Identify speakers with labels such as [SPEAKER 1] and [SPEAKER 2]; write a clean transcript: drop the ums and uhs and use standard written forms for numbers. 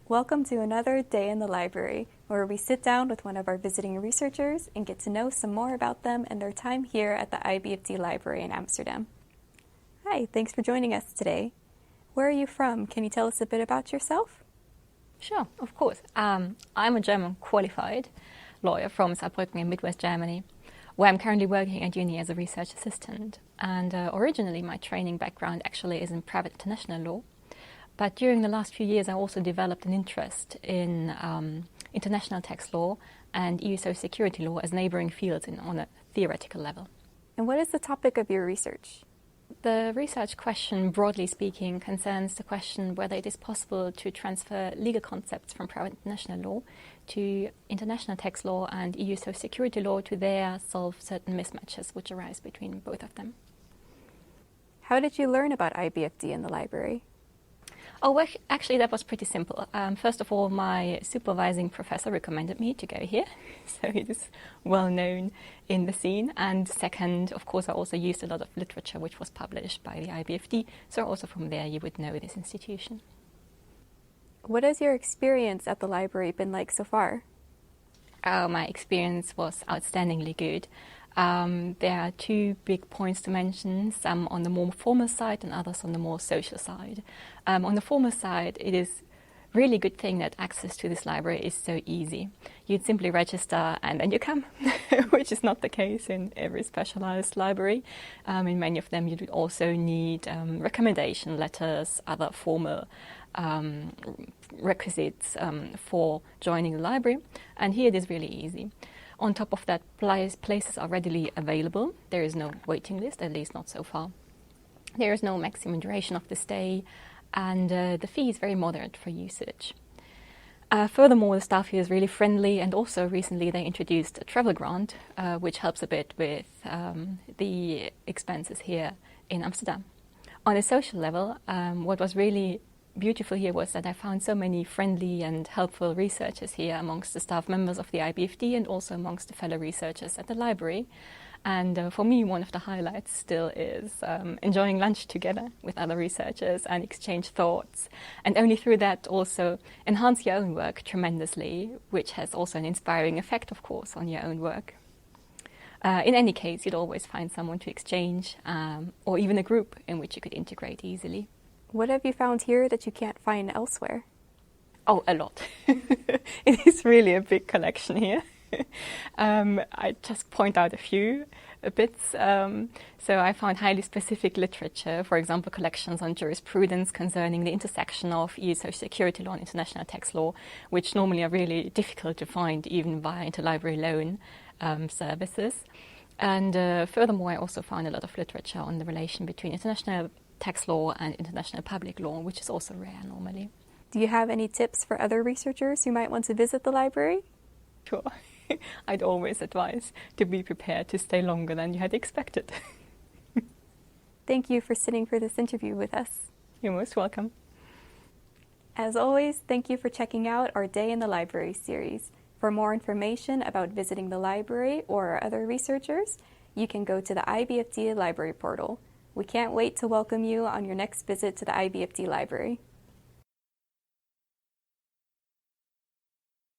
[SPEAKER 1] Welcome to another day in the library, where we sit down with one of our visiting researchers and get to know some more about them and their time here at the IBFD Library in Amsterdam. Hi, thanks for joining us today. Where are you from? Can you tell us a bit about yourself?
[SPEAKER 2] Sure, of course. I'm a German qualified lawyer from Saarbrücken in Midwest Germany, where I'm currently working at uni as a research assistant. And originally my training background actually is in private international law. But during the last few years, I also developed an interest in international tax law and EU social security law as neighboring fields on a theoretical level.
[SPEAKER 1] And what is the topic of your research?
[SPEAKER 2] The research question, broadly speaking, concerns the question whether it is possible to transfer legal concepts from private international law to international tax law and EU social security law to there solve certain mismatches which arise between both of them.
[SPEAKER 1] How did you learn about IBFD in the library?
[SPEAKER 2] Oh, well, actually, that was pretty simple. First of all, my supervising professor recommended me to go here, so it is well known in the scene. And second, of course, I also used a lot of literature which was published by the IBFD, so also from there you would know this institution.
[SPEAKER 1] What has your experience at the library been like so far?
[SPEAKER 2] My experience was outstandingly good. There are two big points to mention, some on the more formal side and others on the more social side. On the formal side, it is really a good thing that access to this library is so easy. You'd simply register and then you come, which is not the case in every specialized library. In many of them, you would also need recommendation letters, other formal requisites for joining the library. And here it is really easy. On top of that, places are readily available. There is no waiting list, at least not so far. There is no maximum duration of the stay, and the fee is very moderate for usage. Furthermore, the staff here is really friendly, and also recently they introduced a travel grant, which helps a bit with the expenses here in Amsterdam. On a social level, what was really beautiful here was that I found so many friendly and helpful researchers here amongst the staff members of the IBFD and also amongst the fellow researchers at the library. And for me, one of the highlights still is enjoying lunch together with other researchers and exchange thoughts. And only through that also enhance your own work tremendously, which has also an inspiring effect, of course, on your own work. In any case, you'd always find someone to exchange or even a group in which you could integrate easily.
[SPEAKER 1] What have you found here that you can't find elsewhere?
[SPEAKER 2] Oh, a lot. It is really a big collection here. I just point out a few bits. So I found highly specific literature, for example, collections on jurisprudence concerning the intersection of EU social security law and international tax law, which normally are really difficult to find even via interlibrary loan services. And furthermore, I also found a lot of literature on the relation between international tax law and international public law, which is also rare normally.
[SPEAKER 1] Do you have any tips for other researchers who might want to visit the library?
[SPEAKER 2] Sure. I'd always advise to be prepared to stay longer than you had expected.
[SPEAKER 1] Thank you for sitting for this interview with us.
[SPEAKER 2] You're most welcome.
[SPEAKER 1] As always, thank you for checking out our Day in the Library series. For more information about visiting the library or our other researchers, you can go to the IBFD Library portal. We can't wait to welcome you on your next visit to the IBFD Library.